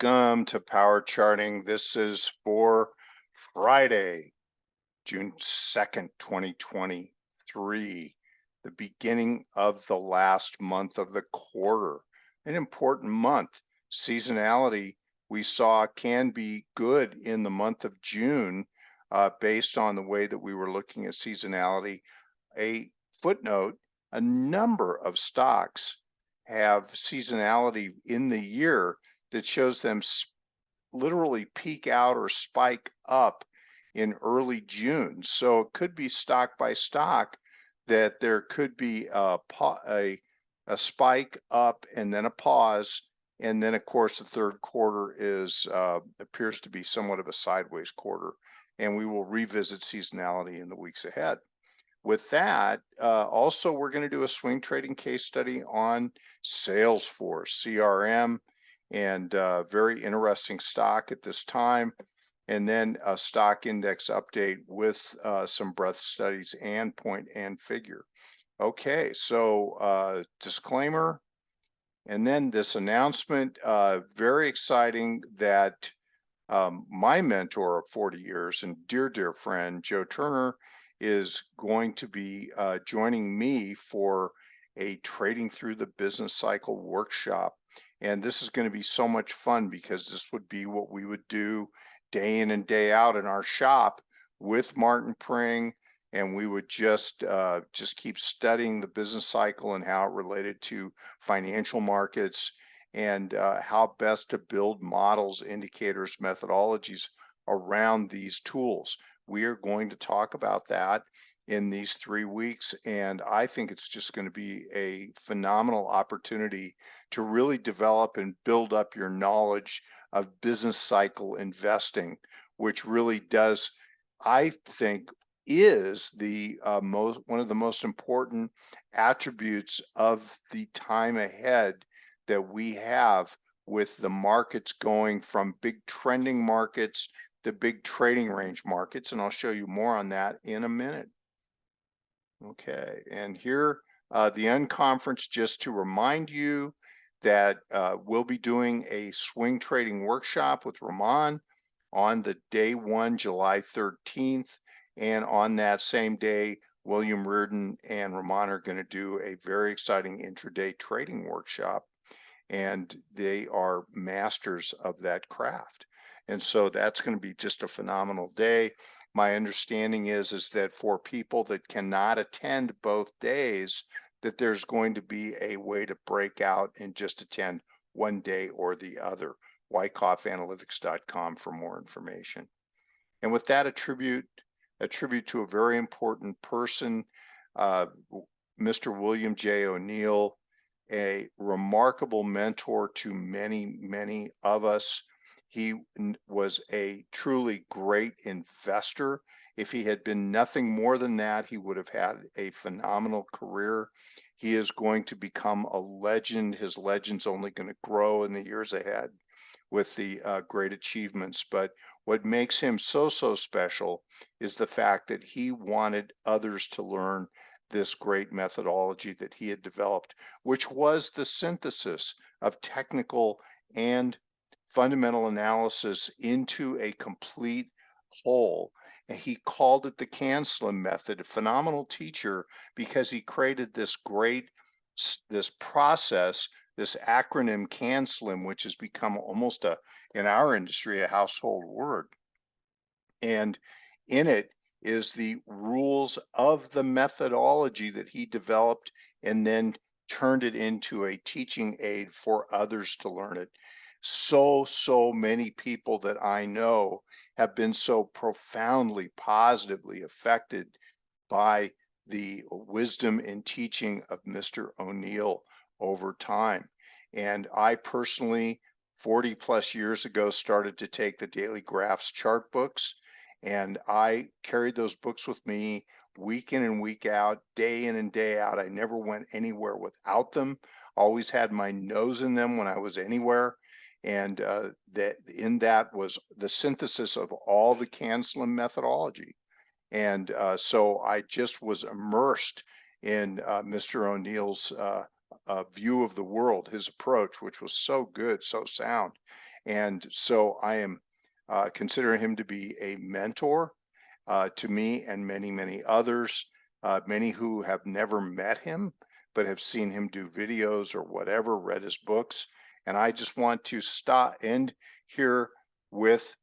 Welcome to Power Charting. This is for Friday, June 2nd, 2023, the beginning of the last month of the quarter, an important month. Seasonality we saw can be good in the month of June based on the way that we were looking at seasonality. A footnote, a number of stocks have seasonality in the year that shows them literally peak out or spike up in early June. So it could be stock by stock that there could be a spike up and then a pause. And then, of course, the third quarter appears to be somewhat of a sideways quarter. And we will revisit seasonality in the weeks ahead. With that, also, we're going to do a swing trading case study on Salesforce, CRM, and very interesting stock at this time. And then a stock index update with some breadth studies and point and figure. Okay, so disclaimer, and then this announcement, very exciting that my mentor of 40 years and dear friend, Joe Turner, is going to be joining me for a Trading Through the Business Cycle workshop. And this is going to be so much fun because this would be what we would do day in and day out in our shop with Martin Pring, and we would just keep studying the business cycle and how it related to financial markets and how best to build models, indicators, methodologies around these tools. We are going to talk about that in these 3 weeks, and I think it's just going to be a phenomenal opportunity to really develop and build up your knowledge of business cycle investing, which really does, I think, is the one of the most important attributes of the time ahead that we have, with the markets going from big trending markets to big trading range markets. And I'll show you more on that in a minute. Okay, and here the unconference, just to remind you that we'll be doing a swing trading workshop with Rahman on the day one, July 13th. And on that same day, William Reardon and Rahman are going to do a very exciting intraday trading workshop. And they are masters of that craft. And so that's going to be just a phenomenal day. My understanding is that for people that cannot attend both days, that there's going to be a way to break out and just attend one day or the other. WyckoffAnalytics.com for more information. And with that, a tribute to a very important person, Mr. William J. O'Neill, a remarkable mentor to many of us. He was a truly great investor. If he had been nothing more than that, he would have had a phenomenal career. He is going to become a legend. His legend's only going to grow in the years ahead with the great achievements. But what makes him so special is the fact that he wanted others to learn this great methodology that he had developed, which was the synthesis of technical and fundamental analysis into a complete whole. And he called it the CAN-SLIM method, a phenomenal teacher, because he created this process, this acronym CAN-SLIM, which has become almost in our industry, a household word. And in it is the rules of the methodology that he developed and then turned it into a teaching aid for others to learn it. So many people that I know have been so profoundly positively affected by the wisdom and teaching of Mr. O'Neill over time. And I personally, 40 plus years ago, started to take the Daily Graphs chart books, and I carried those books with me week in and week out, day in and day out. I never went anywhere without them. Always had my nose in them when I was anywhere. And that was the synthesis of all the CAN-SLIM methodology. And so I just was immersed in Mr. O'Neill's view of the world, his approach, which was so good, so sound. And so I am considering him to be a mentor to me and many, many others, many who have never met him, but have seen him do videos or whatever, read his books. And I just want to end here with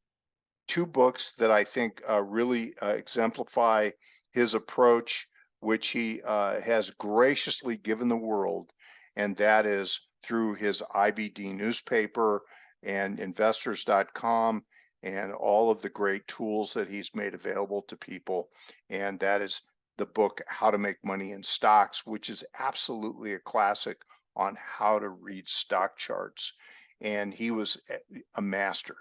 two books that I think really exemplify his approach, which he has graciously given the world, and that is through his IBD newspaper and investors.com and all of the great tools that he's made available to people. And that is the book, How to Make Money in Stocks, which is absolutely a classic on how to read stock charts. And he was a master.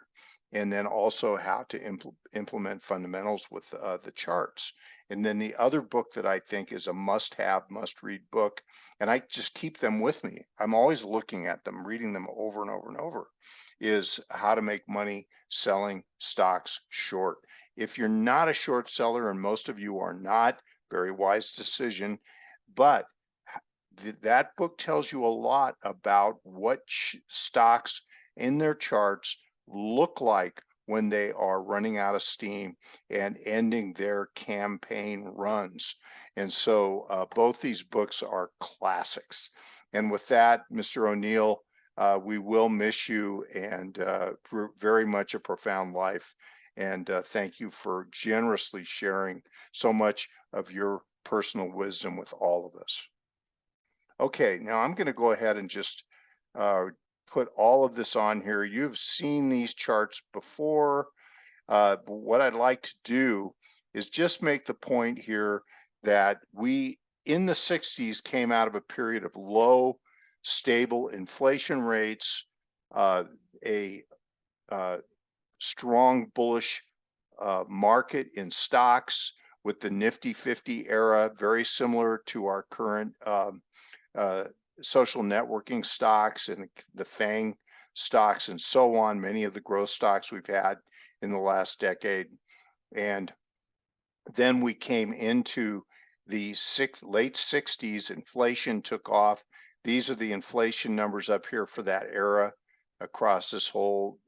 And then also how to implement fundamentals with the charts. And then the other book that I think is a must-have, must-read book, and I just keep them with me. I'm always looking at them, reading them over and over and over, is How to Make Money Selling Stocks Short. If you're not a short seller, and most of you are not, very wise decision, but that book tells you a lot about what stocks in their charts look like when they are running out of steam and ending their campaign runs. And so both these books are classics. And with that, Mr. O'Neill, we will miss you, and very much a profound life. And thank you for generously sharing so much of your personal wisdom with all of us. Okay, now I'm going to go ahead and just put all of this on here. You've seen these charts before. But what I'd like to do is just make the point here that we, in the 60s, came out of a period of low, stable inflation rates, a strong bullish market in stocks with the Nifty 50 era, very similar to our current uh, social networking stocks and the FANG stocks and so on, many of the growth stocks we've had in the last decade. And then we came into the late 60s, inflation took off. These are the inflation numbers up here for that era across this whole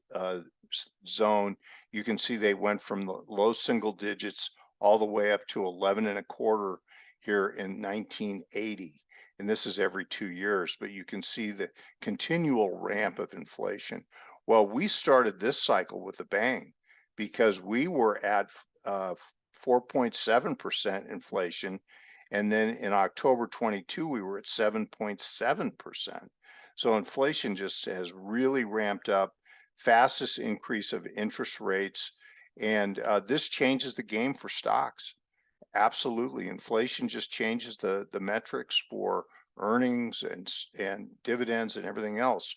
zone. You can see they went from the low single digits all the way up to 11 and a quarter here in 1980. And this is every 2 years, but you can see the continual ramp of inflation. Well, we started this cycle with a bang because we were at 4.7% inflation. And then in October 22, we were at 7.7%. So inflation just has really ramped up, fastest increase of interest rates. And this changes the game for stocks. Absolutely. Inflation just changes the metrics for earnings and dividends and everything else.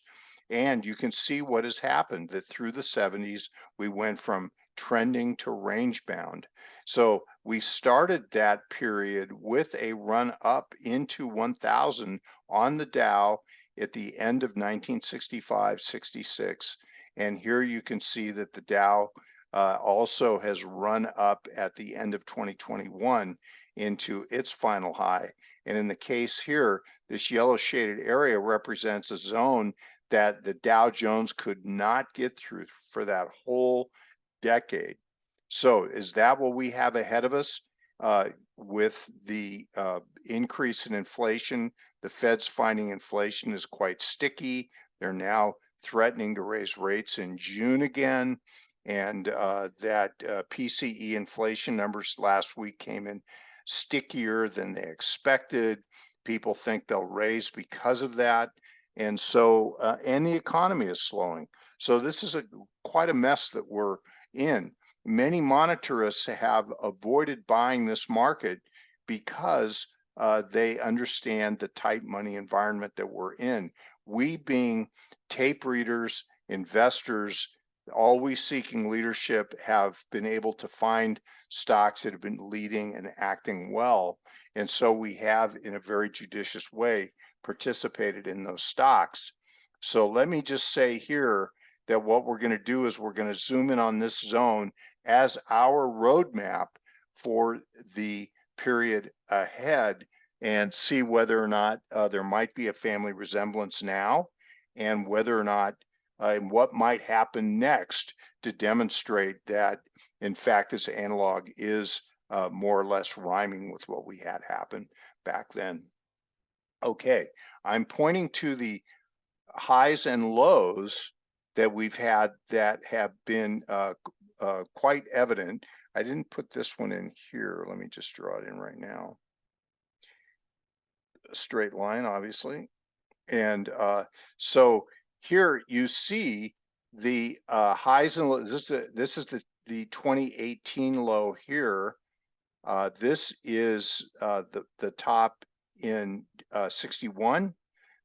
And you can see what has happened, that through the 70s, we went from trending to range bound. So we started that period with a run up into 1,000 on the Dow at the end of 1965, 66. And here you can see that the Dow also has run up at the end of 2021 into its final high. And in the case here, this yellow shaded area represents a zone that the Dow Jones could not get through for that whole decade. So is that what we have ahead of us with the increase in inflation? The Fed's finding inflation is quite sticky. They're now threatening to raise rates in June again. And that PCE inflation numbers last week came in stickier than they expected. People think they'll raise because of that. And so, and the economy is slowing. So this is quite a mess that we're in. Many monetarists have avoided buying this market because they understand the tight money environment that we're in. We, being tape readers, investors, always seeking leadership, have been able to find stocks that have been leading and acting well. And so we have, in a very judicious way, participated in those stocks. So let me just say here that what we're going to do is we're going to zoom in on this zone as our roadmap for the period ahead and see whether or not there might be a family resemblance now, and whether or not and what might happen next to demonstrate that, in fact, this analog is more or less rhyming with what we had happen back then. Okay, I'm pointing to the highs and lows that we've had that have been quite evident. I didn't put this one in here. Let me just draw it in right now. A straight line, obviously. And so here you see the highs and lows. This is the 2018 low here. This is the top in 61.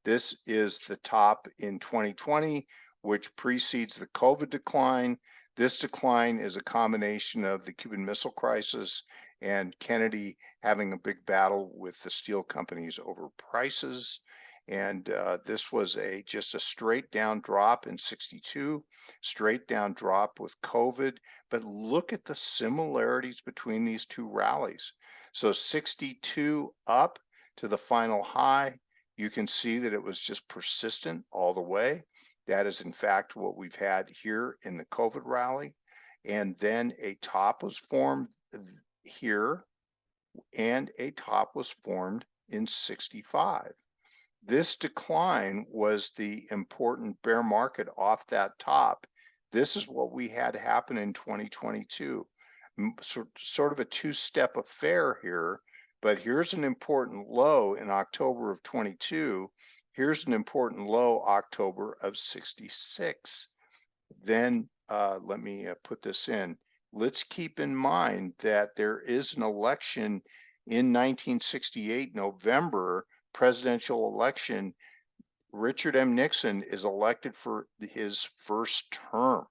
This is the top in 2020, which precedes the COVID decline. This decline is a combination of the Cuban Missile Crisis and Kennedy having a big battle with the steel companies over prices. And this was just a straight down drop in 62, straight down drop with COVID. But look at the similarities between these two rallies. So 62 up to the final high. You can see that it was just persistent all the way. That is in fact what we've had here in the COVID rally. And then a top was formed here and a top was formed in 65. This decline was the important bear market off that top. This is what we had happen in 2022. Sort of a two-step affair here. But here's an important low in October of 22. Here's an important low October of 66. Then let me put this in. Let's keep in mind that there is an election in 1968, November, presidential election. Richard M. Nixon is elected for his first term.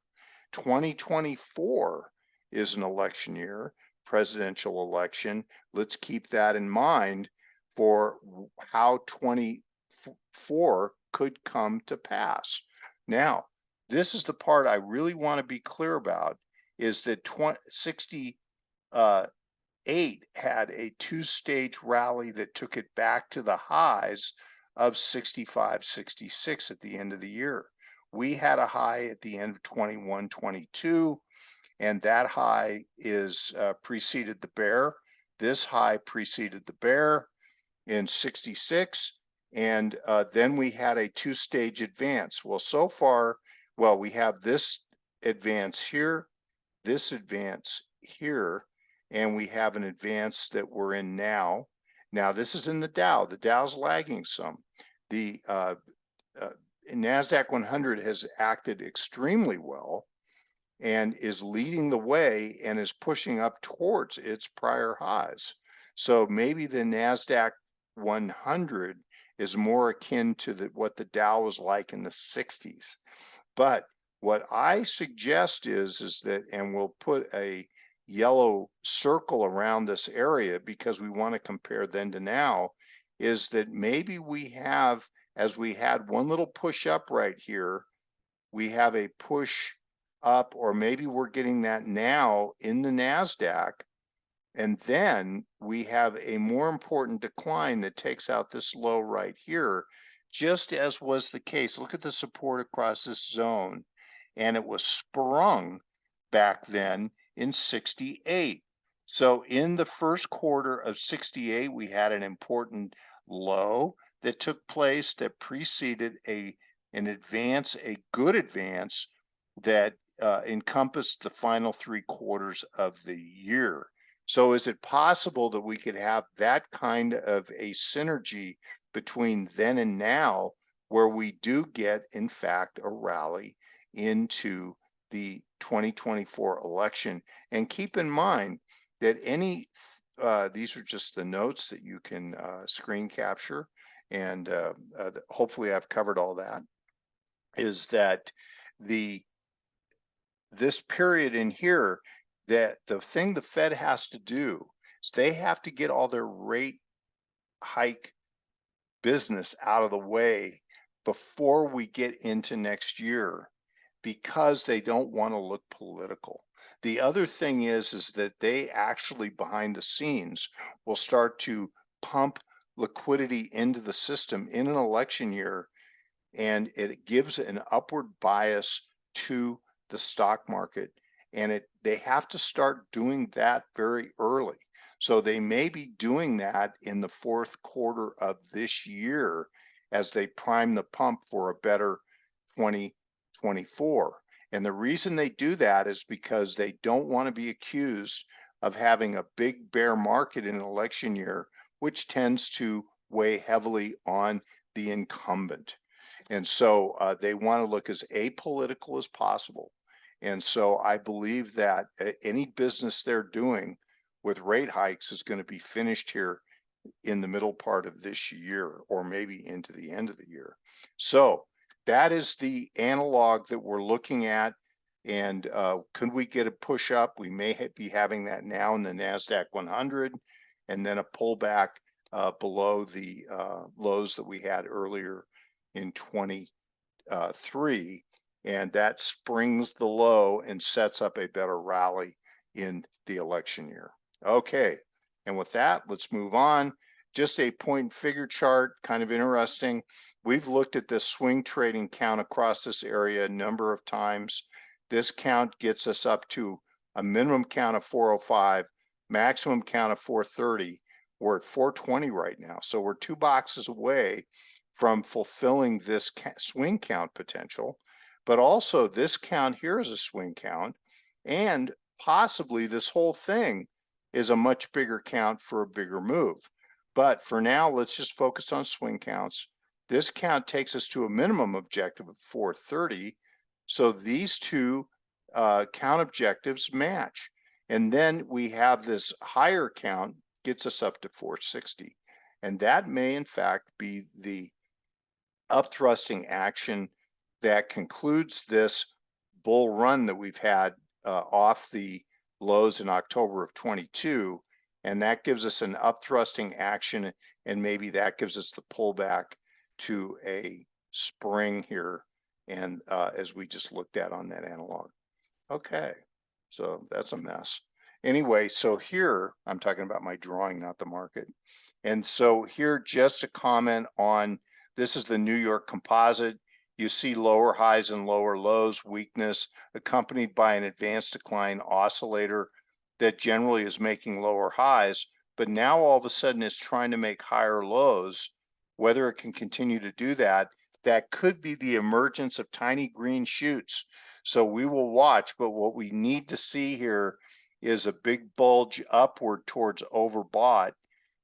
2024 is an election year, presidential election. Let's keep that in mind for how 24 could come to pass. Now, this is the part I really want to be clear about, is that 68 had a two-stage rally that took it back to the highs of 65, 66 at the end of the year. We had a high at the end of 21, 22. And that high is preceded the bear. This high preceded the bear in 66. And then we had a two-stage advance. Well, so far, we have this advance here, this advance here, and we have an advance that we're in now. Now, this is in the Dow. The Dow's lagging some. The NASDAQ 100 has acted extremely well and is leading the way and is pushing up towards its prior highs. So maybe the NASDAQ 100 is more akin to what the Dow was like in the 60s. But what I suggest is that, and we'll put a yellow circle around this area because we want to compare then to now, is that maybe we have, as we had one little push up right here, we have a push up, or maybe we're getting that now in the NASDAQ, and then we have a more important decline that takes out this low right here, just as was the case. Look at the support across this zone, and it was sprung back then in 68. So in the first quarter of 68, we had an important low that took place that preceded an advance, a good advance that encompassed the final 3 quarters of the year. So is it possible that we could have that kind of a synergy between then and now, where we do get, in fact, a rally into the 2024 election? And keep in mind that these are just the notes that you can screen capture, and hopefully I've covered all that, is that this period in here, that the thing the Fed has to do is they have to get all their rate hike business out of the way before we get into next year, because they don't want to look political. The other thing is that they actually behind the scenes will start to pump liquidity into the system in an election year. and it gives an upward bias to the stock market. And they have to start doing that very early. So they may be doing that in the fourth quarter of this year as they prime the pump for a better 2024. And the reason they do that is because they don't want to be accused of having a big bear market in an election year, which tends to weigh heavily on the incumbent. And so they want to look as apolitical as possible. And so I believe that any business they're doing with rate hikes is going to be finished here in the middle part of this year, or maybe into the end of the year. So that is the analog that we're looking at. And could we get a push up? We may be having that now in the NASDAQ 100, and then a pullback below the lows that we had earlier in 23. And that springs the low and sets up a better rally in the election year. Okay, and with that, let's move on. Just a point and figure chart, kind of interesting. We've looked at this swing trading count across this area a number of times. This count gets us up to a minimum count of 405, maximum count of 430. We're at 420 right now, so we're 2 boxes away from fulfilling this swing count potential. But also this count here is a swing count, and possibly this whole thing is a much bigger count for a bigger move. But for now, let's just focus on swing counts. This count takes us to a minimum objective of 430. So these two count objectives match. And then we have this higher count gets us up to 460. And that may in fact be the upthrusting action that concludes this bull run that we've had off the lows in October of 22, and that gives us an upthrusting action, and maybe that gives us the pullback to a spring here, and as we just looked at on that analog. Okay, so that's a mess. Anyway, so here I'm talking about my drawing, not the market. And so here, just to comment on, this is the New York Composite. You see lower highs and lower lows, weakness accompanied by an advanced decline oscillator that generally is making lower highs, but now all of a sudden it's trying to make higher lows. Whether it can continue to do that, that could be the emergence of tiny green shoots. So we will watch, but what we need to see here is a big bulge upward towards overbought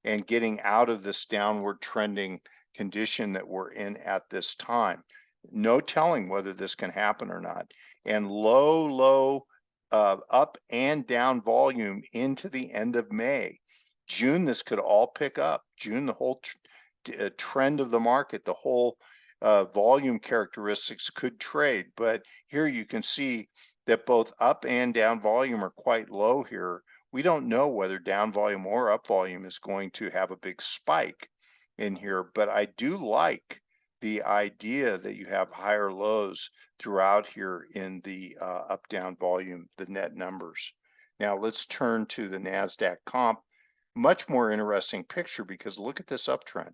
and getting out of this downward trending condition that we're in at this time. No telling whether this can happen or not. And low up and down volume into the end of May. June, this could all pick up. June, the whole trend of the market, the whole volume characteristics could trade. But here you can see that both up and down volume are quite low here. We don't know whether down volume or up volume is going to have a big spike in here, but I do like the idea that you have higher lows throughout here in the up down volume, the net numbers. Now let's turn to the NASDAQ comp. Much more interesting picture, because look at this uptrend.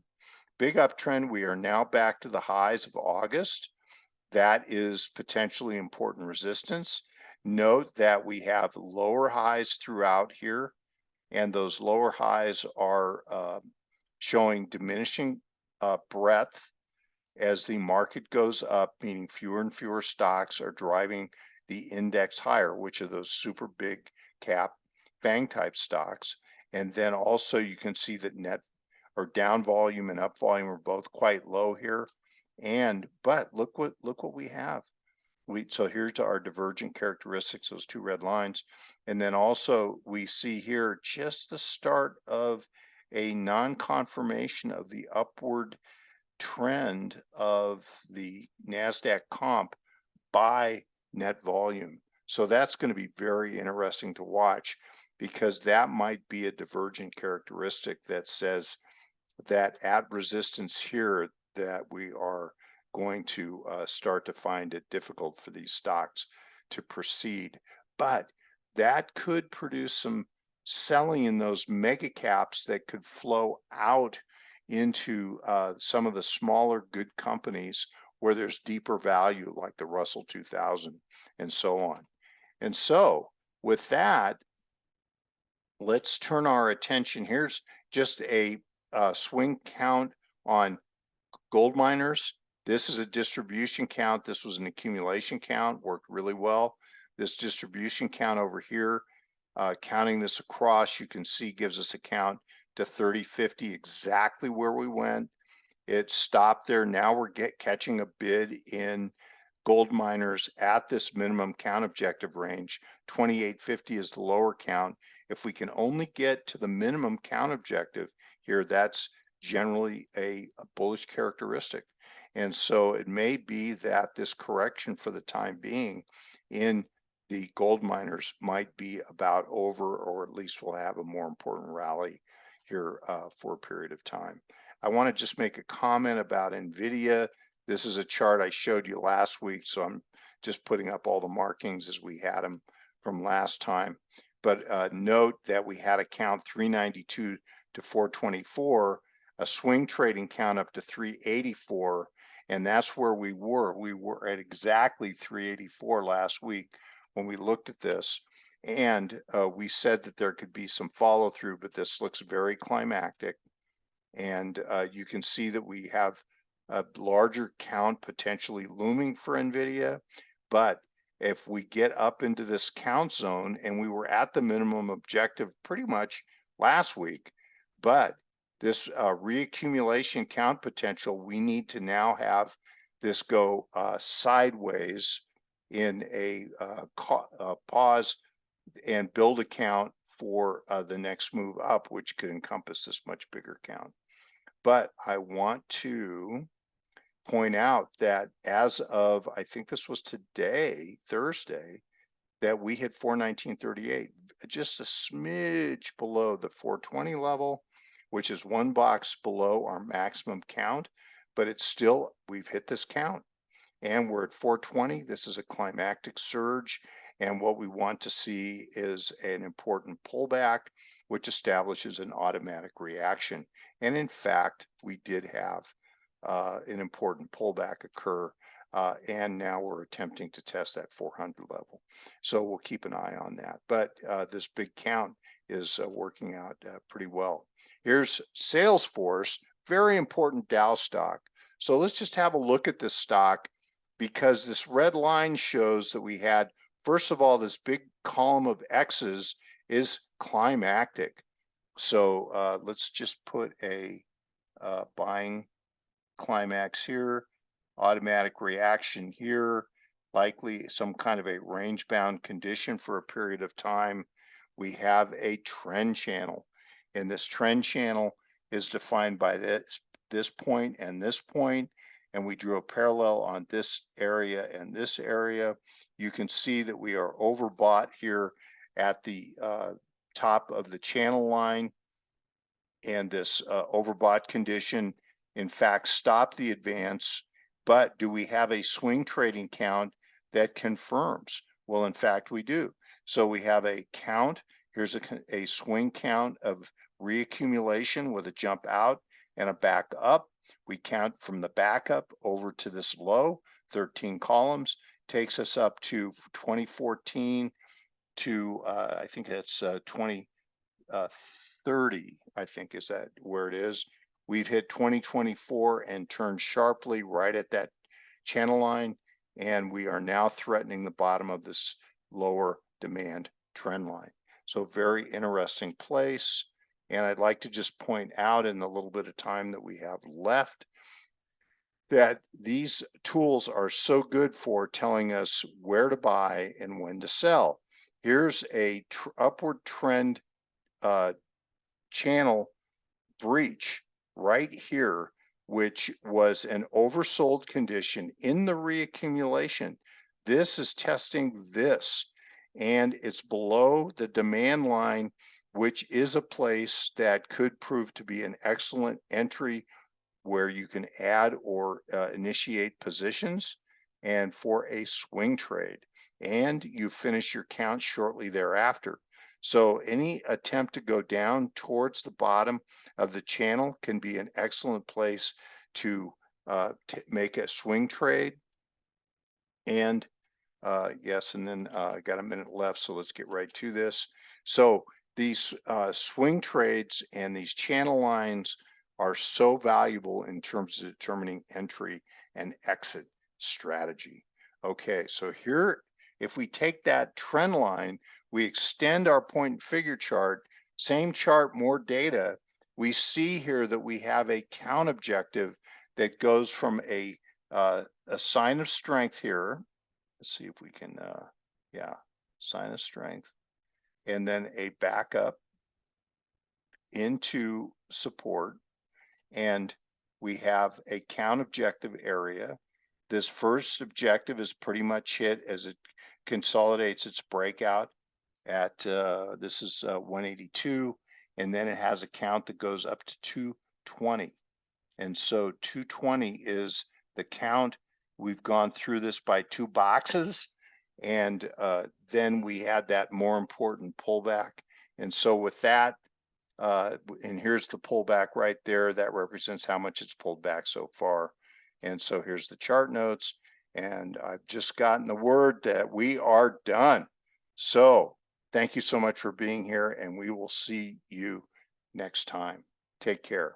Big uptrend. We are now back to the highs of August. That is potentially important resistance. Note that we have lower highs throughout here, and those lower highs are showing diminishing breadth as the market goes up, meaning fewer and fewer stocks are driving the index higher, which are those super big cap FANG type stocks. And then also you can see that net or down volume and up volume are both quite low here. But look what we have. So here's our divergent characteristics, those two red lines. And then also we see here just the start of a non-confirmation of the upward trend of the NASDAQ comp by net volume. So that's going to be very interesting to watch, because that might be a divergent characteristic that says that at resistance here that we are going to start to find it difficult for these stocks to proceed. But that could produce some selling in those mega caps that could flow out into some of the smaller good companies where there's deeper value like the Russell 2000 and so on. And so with that, let's turn our attention. Here's just a swing count on gold miners. This is a distribution count. This was an accumulation count, worked really well. This distribution count over here, counting this across, you can see gives us a count to 3050, exactly where we went. It stopped there. Now we're catching a bid in gold miners at this minimum count objective range. 2850 is the lower count. If we can only get to the minimum count objective here, that's generally a bullish characteristic. And so it may be that this correction for the time being in the gold miners might be about over, or at least we'll have a more important rally here for a period of time. I want to just make a comment about NVIDIA. This is a chart I showed you last week, so I'm just putting up all the markings as we had them from last time. But note that we had a count 392 to 424, a swing trading count up to 384, and that's where we were. We were at exactly 384 last week when we looked at this, and we said that there could be some follow through, but this looks very climactic. And you can see that we have a larger count potentially looming for NVIDIA. But if we get up into this count zone, and we were at the minimum objective pretty much last week, but this reaccumulation count potential, we need to now have this go sideways in a pause and build a count for the next move up, which could encompass this much bigger count. But I want to point out that as of, I think this was today, Thursday, that we hit 419.38, just a smidge below the 420 level, which is one box below our maximum count, but it's still, we've hit this count. And we're at 420. This is a climactic surge. And what we want to see is an important pullback, which establishes an automatic reaction. And in fact, we did have an important pullback occur. And now we're attempting to test that 400 level. So we'll keep an eye on that. But this big count is working out pretty well. Here's Salesforce, very important Dow stock. So let's just have a look at this stock, because this red line shows that we had, first of all, this big column of X's is climactic. So let's just put a buying climax here, automatic reaction here, likely some kind of a range bound condition for a period of time. We have a trend channel, and this trend channel is defined by this point and this point, and we drew a parallel on this area and this area. You can see that we are overbought here at the top of the channel line, and this overbought condition in fact stopped the advance. But do we have a swing trading count that confirms? Well, in fact, we do. So we have a count. Here's a swing count of reaccumulation with a jump out and a back up. We count from the backup over to this low, 13 columns, takes us up to 2014 to, I think that's 2030, I think is that where it is. We've hit 2024 and turned sharply right at that channel line, and we are now threatening the bottom of this lower demand trend line. So very interesting place. And I'd like to just point out in the little bit of time that we have left that these tools are so good for telling us where to buy and when to sell. Here's a upward trend channel breach right here, which was an oversold condition in the reaccumulation. This is testing this, and it's below the demand line, which is a place that could prove to be an excellent entry where you can add or initiate positions and for a swing trade, and you finish your count shortly thereafter. So any attempt to go down towards the bottom of the channel can be an excellent place to make a swing trade. And yes, and then I got a minute left, so let's get right to this. So these swing trades and these channel lines are so valuable in terms of determining entry and exit strategy. Okay, so here, if we take that trend line, we extend our point and figure chart, same chart, more data, we see here that we have a count objective that goes from a sign of strength here. Let's see if we can, yeah, sign of strength, and then a backup into support, and we have a count objective area. This first objective is pretty much hit as it consolidates its breakout at, this is 182, and then it has a count that goes up to 220. And so 220 is the count. We've gone through this by 2 boxes, and then we had that more important pullback. And so with that, and here's the pullback right there, that represents how much it's pulled back so far. And so here's the chart notes, and I've just gotten the word that we are done. So thank you so much for being here, and we will see you next time. Take care.